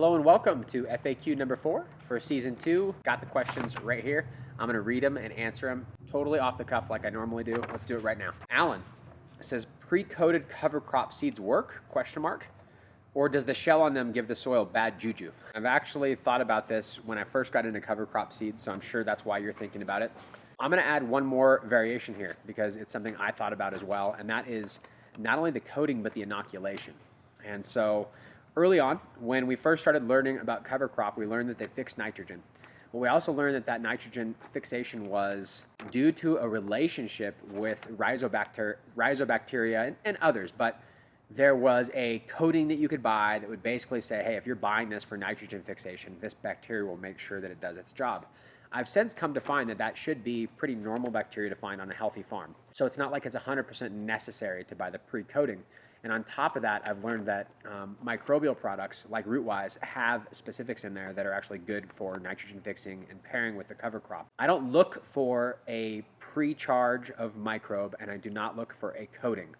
Hello and welcome to FAQ number 4 for season 2. Got the questions right here. I'm going to read them and answer them totally off the cuff like I normally do. Let's do it right now. Alan says, pre-coated cover crop seeds work? Question mark. Or does the shell on them give the soil bad juju? I've actually thought about this when I first got into cover crop seeds, so I'm sure that's why you're thinking about it. I'm going to add one more variation here because it's something I thought about as well, and that is not only the coating but the inoculation. And so early on, when we first started learning about cover crop, we learned that they fix nitrogen. But we also learned that that nitrogen fixation was due to a relationship with rhizobacteria and others. But there was a coating that you could buy that would basically say, hey, if you're buying this for nitrogen fixation, this bacteria will make sure that it does its job. I've since come to find that that should be pretty normal bacteria to find on a healthy farm. So it's not like it's 100% necessary to buy the pre-coating. And on top of that, I've learned that microbial products like Rootwise have specifics in there that are actually good for nitrogen fixing and pairing with the cover crop. I don't look for a pre-charge of microbe, and I do not look for a coating.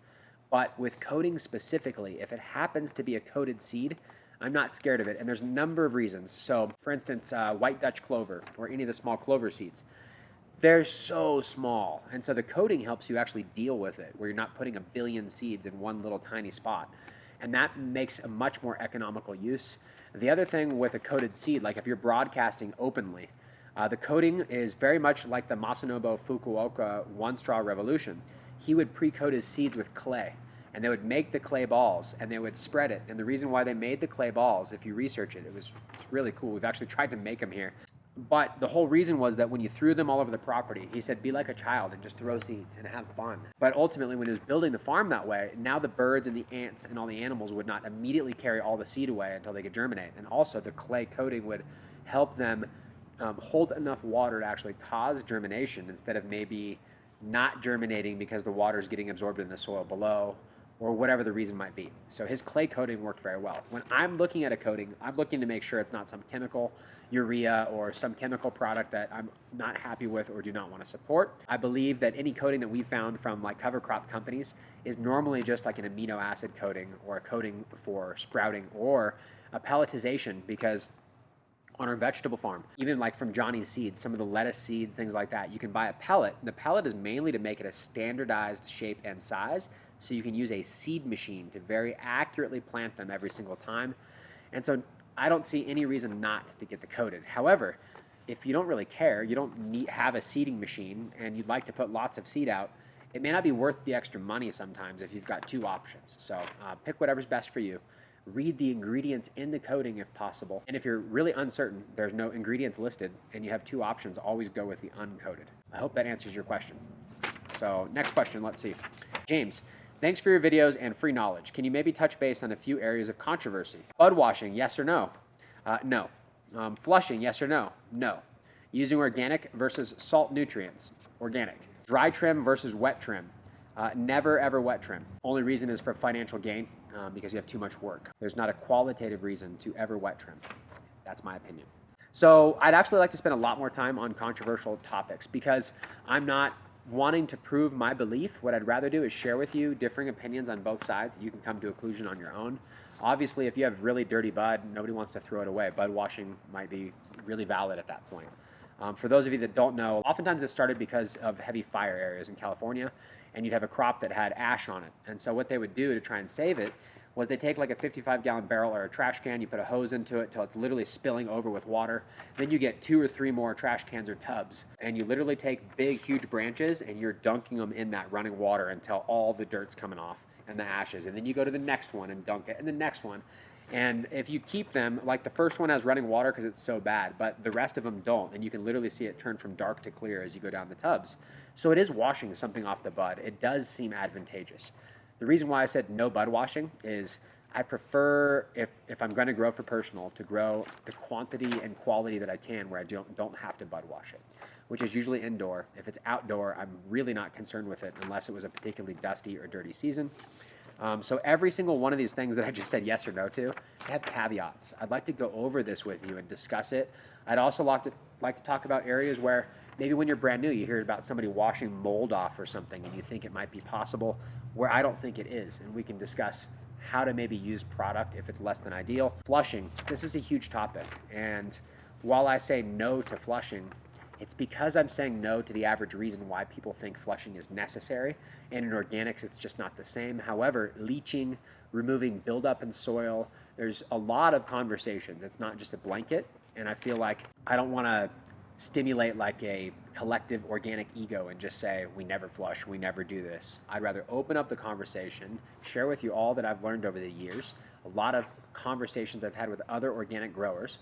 But with coating specifically, if it happens to be a coated seed, I'm not scared of it, and there's a number of reasons. So, for instance, white Dutch clover or any of the small clover seeds, they're so small, and so the coating helps you actually deal with it, where you're not putting a billion seeds in one little tiny spot, and that makes a much more economical use. The other thing with a coated seed, like if you're broadcasting openly, the coating is very much like the Masanobu Fukuoka one-straw revolution. He would pre-coat his seeds with clay, and they would make the clay balls and they would spread it. And the reason why they made the clay balls, if you research it, it's really cool. We've actually tried to make them here. But the whole reason was that when you threw them all over the property, he said, be like a child and just throw seeds and have fun. But ultimately, when he was building the farm that way, now the birds and the ants and all the animals would not immediately carry all the seed away until they could germinate. And also the clay coating would help them hold enough water to actually cause germination instead of maybe not germinating because the water is getting absorbed in the soil below, or whatever the reason might be. So his clay coating worked very well. When I'm looking at a coating, I'm looking to make sure it's not some chemical, urea, or some chemical product that I'm not happy with or do not want to support. I believe that any coating that we found from like cover crop companies is normally just like an amino acid coating or a coating for sprouting or a pelletization, because on our vegetable farm, even like from Johnny's seeds, some of the lettuce seeds, things like that, you can buy a pellet. And the pellet is mainly to make it a standardized shape and size, so you can use a seed machine to very accurately plant them every single time. And so I don't see any reason not to get the coated. However, if you don't really care, you don't have a seeding machine, and you'd like to put lots of seed out, it may not be worth the extra money sometimes if you've got two options. So pick whatever's best for you. Read the ingredients in the coating if possible. And if you're really uncertain, there's no ingredients listed, and you have two options, always go with the uncoated. I hope that answers your question. So next question, let's see. James, thanks for your videos and free knowledge. Can you maybe touch base on a few areas of controversy? Bud washing, yes or no? No. Flushing, yes or no? No. Using organic versus salt nutrients? Organic. Dry trim versus wet trim? Never ever wet trim. Only reason is for financial gain, because you have too much work. There's not a qualitative reason to ever wet trim. That's my opinion. So I'd actually like to spend a lot more time on controversial topics because I'm not wanting to prove my belief. What I'd rather do is share with you differing opinions on both sides. You can come to a conclusion on your own. Obviously, if you have really dirty bud, nobody wants to throw it away. Bud washing might be really valid at that point. For those of you that don't know, oftentimes it started because of heavy fire areas in California, and you'd have a crop that had ash on it. And so what they would do to try and save it was they take like a 55-gallon barrel or a trash can, you put a hose into it till it's literally spilling over with water. Then you get 2 or 3 more trash cans or tubs, and you literally take big, huge branches and you're dunking them in that running water until all the dirt's coming off and the ashes. And then you go to the next one and dunk it, and the next one. And if you keep them, like the first one has running water because it's so bad, but the rest of them don't, and you can literally see it turn from dark to clear as you go down the tubs. So it is washing something off the bud. It does seem advantageous. The reason why I said no bud washing is I prefer, if I'm going to grow for personal, to grow the quantity and quality that I can where I don't have to bud wash it, which is usually indoor. If it's outdoor, I'm really not concerned with it unless it was a particularly dusty or dirty season. So every single one of these things that I just said yes or no to, they have caveats. I'd like to go over this with you and discuss it. I'd also like to talk about areas where maybe when you're brand new, you hear about somebody washing mold off or something and you think it might be possible, where I don't think it is. And we can discuss how to maybe use product if it's less than ideal. Flushing, this is a huge topic. And while I say no to flushing, it's because I'm saying no to the average reason why people think flushing is necessary. And in organics, it's just not the same. However, leaching, removing buildup in soil, there's a lot of conversations. It's not just a blanket. And I feel like I don't want to stimulate like a collective organic ego and just say, we never flush, we never do this. I'd rather open up the conversation, share with you all that I've learned over the years, a lot of conversations I've had with other organic growers,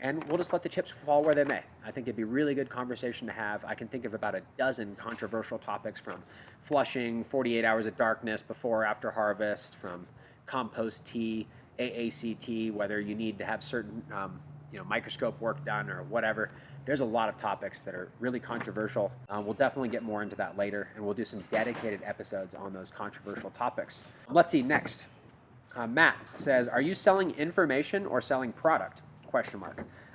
and we'll just let the chips fall where they may. I think it'd be a really good conversation to have. I can think of about a dozen controversial topics, from flushing, 48 hours of darkness before or after harvest, from compost tea, AACT, whether you need to have certain microscope work done or whatever. There's a lot of topics that are really controversial. We'll definitely get more into that later, and we'll do some dedicated episodes on those controversial topics. Let's see, next. Matt says, are you selling information or selling product? ?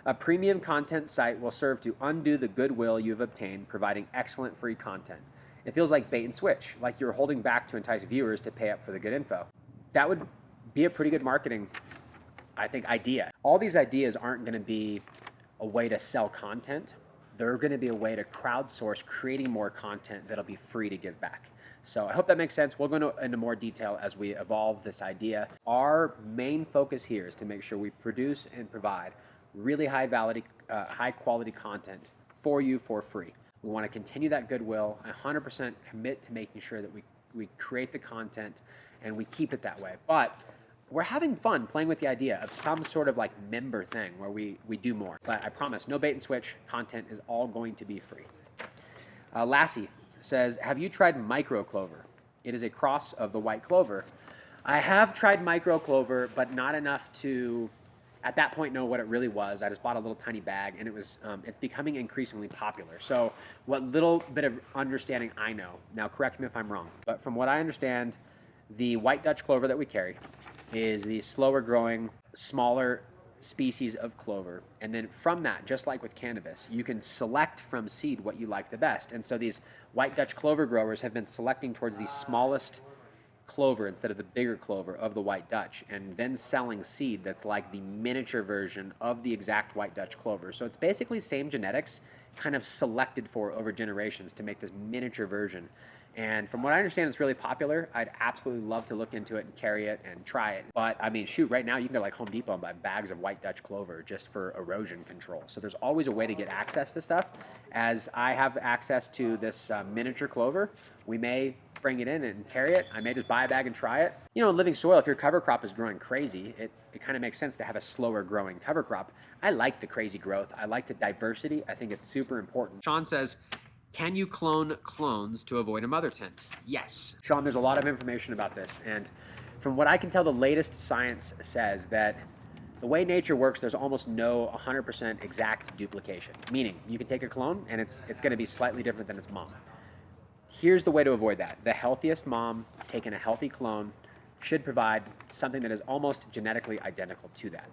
A premium content site will serve to undo the goodwill you've obtained, providing excellent free content. It feels like bait and switch, like you're holding back to entice viewers to pay up for the good info. That would be a pretty good marketing, I think, idea. All these ideas aren't going to be a way to sell content. They're going to be a way to crowdsource creating more content that'll be free to give back. So I hope that makes sense. We'll go into more detail as we evolve this idea. Our main focus here is to make sure we produce and provide really high quality content for you for free. We want to continue that goodwill, 100% commit to making sure that we create the content and we keep it that way. But we're having fun playing with the idea of some sort of like member thing where we do more. But I promise, no bait and switch. Content is all going to be free. Lassie says, have you tried micro clover? It is a cross of the white clover. I have tried micro clover, but not enough to, at that point, know what it really was. I just bought a little tiny bag, and it's becoming increasingly popular. So what little bit of understanding I know, now correct me if I'm wrong, but from what I understand, the white Dutch clover that we carry is the slower growing, smaller species of clover. And then from that, just like with cannabis, you can select from seed what you like the best. And so these white Dutch clover growers have been selecting towards the smallest clover instead of the bigger clover of the white Dutch, and then selling seed that's like the miniature version of the exact white Dutch clover. So it's basically same genetics, kind of selected for over generations to make this miniature version. And from what I understand, it's really popular. I'd absolutely love to look into it and carry it and try it. But I mean, shoot, right now you can go like Home Depot and buy bags of white Dutch clover just for erosion control. So there's always a way to get access to stuff. As I have access to this miniature clover, we may bring it in and carry it. I may just buy a bag and try it. You know, living soil, if your cover crop is growing crazy, it kind of makes sense to have a slower growing cover crop. I like the crazy growth. I like the diversity. I think it's super important. Sean says, can you clone clones to avoid a mother tent? Yes. Sean, there's a lot of information about this. And from what I can tell, the latest science says that the way nature works, there's almost no 100% exact duplication. Meaning, you can take a clone and it's going to be slightly different than its mom. Here's the way to avoid that. The healthiest mom taking a healthy clone should provide something that is almost genetically identical to that.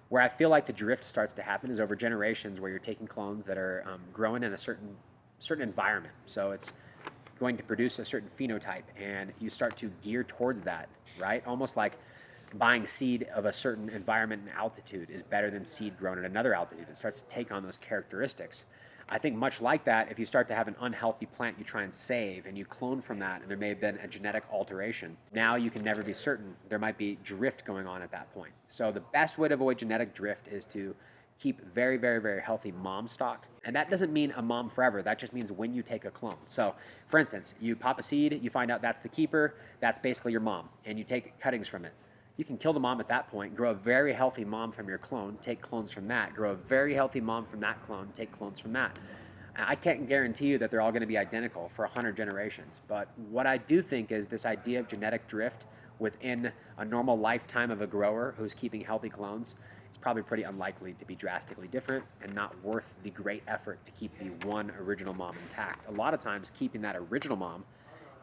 Where I feel like the drift starts to happen is over generations, where you're taking clones that are growing in a certain environment. So it's going to produce a certain phenotype, and you start to gear towards that, right? Almost like buying seed of a certain environment and altitude is better than seed grown at another altitude. It starts to take on those characteristics. I think much like that, if you start to have an unhealthy plant you try and save and you clone from that, and there may have been a genetic alteration, now you can never be certain. There might be drift going on at that point. So the best way to avoid genetic drift is to keep very, very, very healthy mom stock. And that doesn't mean a mom forever. That just means when you take a clone. So for instance, you pop a seed, you find out that's the keeper, that's basically your mom, and you take cuttings from it. You can kill the mom at that point, grow a very healthy mom from your clone, take clones from that, grow a very healthy mom from that clone, take clones from that. I can't guarantee you that they're all going to be identical for 100 generations. But what I do think is this idea of genetic drift within a normal lifetime of a grower who's keeping healthy clones, it's probably pretty unlikely to be drastically different and not worth the great effort to keep the one original mom intact. A lot of times keeping that original mom,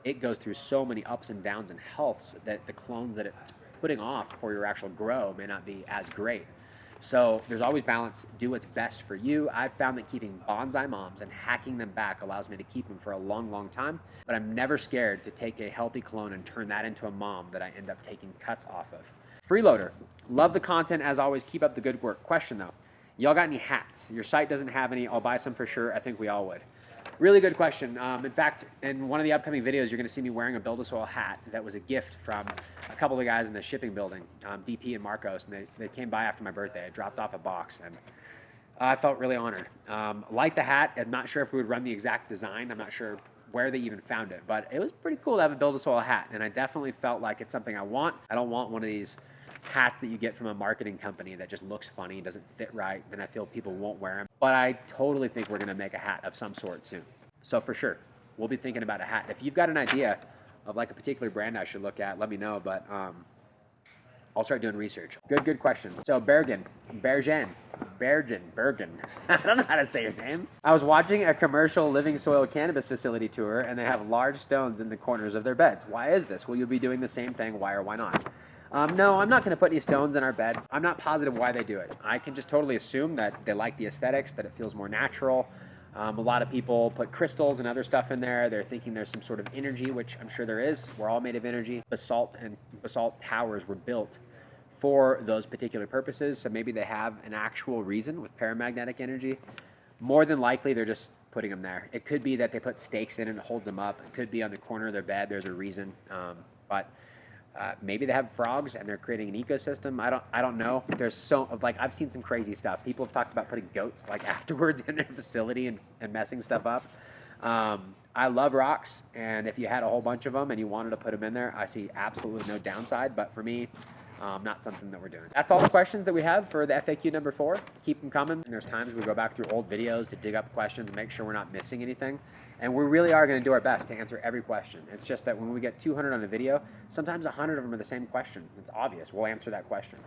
it goes through so many ups and downs and healths that the clones that it's putting off for your actual grow may not be as great. So there's always balance. Do what's best for you. I've found that keeping bonsai moms and hacking them back allows me to keep them for a long, long time. But I'm never scared to take a healthy clone and turn that into a mom that I end up taking cuts off of. Freeloader, love the content as always. Keep up the good work. Question though, y'all got any hats? Your site doesn't have any. I'll buy some for sure. I think we all would. Really good question. In fact, in one of the upcoming videos, you're going to see me wearing a BuildASoil hat that was a gift from a couple of guys in the shipping building, DP and Marcos, and they came by after my birthday. I dropped off a box, and I felt really honored. Like the hat, I'm not sure if we would run the exact design. I'm not sure where they even found it, but it was pretty cool to have a BuildASoil hat, and I definitely felt like it's something I want. I don't want one of these hats that you get from a marketing company that just looks funny, doesn't fit right, then I feel people won't wear them. But I totally think we're gonna make a hat of some sort soon. So for sure, we'll be thinking about a hat. If you've got an idea of like a particular brand I should look at, let me know, but I'll start doing research. Good question. So Bergen, I don't know how to say your name. I was watching a commercial living soil cannabis facility tour, and they have large stones in the corners of their beds. Why is this? Will you be doing the same thing? Why or why not? No, I'm not going to put any stones in our bed. I'm not positive why they do it. I can just totally assume that they like the aesthetics, that it feels more natural. A lot of people put crystals and other stuff in there. They're thinking there's some sort of energy, which I'm sure there is. We're all made of energy. Basalt and basalt towers were built for those particular purposes. So maybe they have an actual reason with paramagnetic energy. More than likely, they're just putting them there. It could be that they put stakes in and it holds them up. It could be on the corner of their bed. There's a reason. Maybe they have frogs and they're creating an ecosystem. I don't know. There's like I've seen some crazy stuff. People have talked about putting goats like afterwards in their facility and messing stuff up. I love rocks, and if you had a whole bunch of them and you wanted to put them in there, I see absolutely no downside. But for me, not something that we're doing. That's all the questions that we have for the FAQ number 4. Keep them coming. And there's times we go back through old videos to dig up questions, make sure we're not missing anything. And we really are going to do our best to answer every question. It's just that when we get 200 on a video, sometimes 100 of them are the same question. It's obvious. We'll answer that question.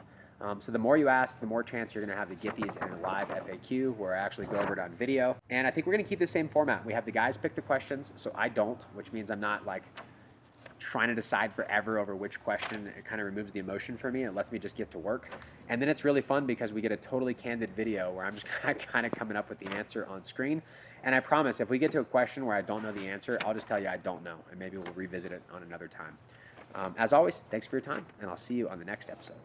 So the more you ask, the more chance you're going to have to get these in a live FAQ where I actually go over it on video. And I think we're going to keep the same format. We have the guys pick the questions, so I don't, which means I'm not like trying to decide forever over which question. It kind of removes the emotion for me. It lets me just get to work. And then it's really fun because we get a totally candid video where I'm just kind of coming up with the answer on screen. And I promise, if we get to a question where I don't know the answer, I'll just tell you I don't know, and maybe we'll revisit it on another time. As always, thanks for your time, and I'll see you on the next episode.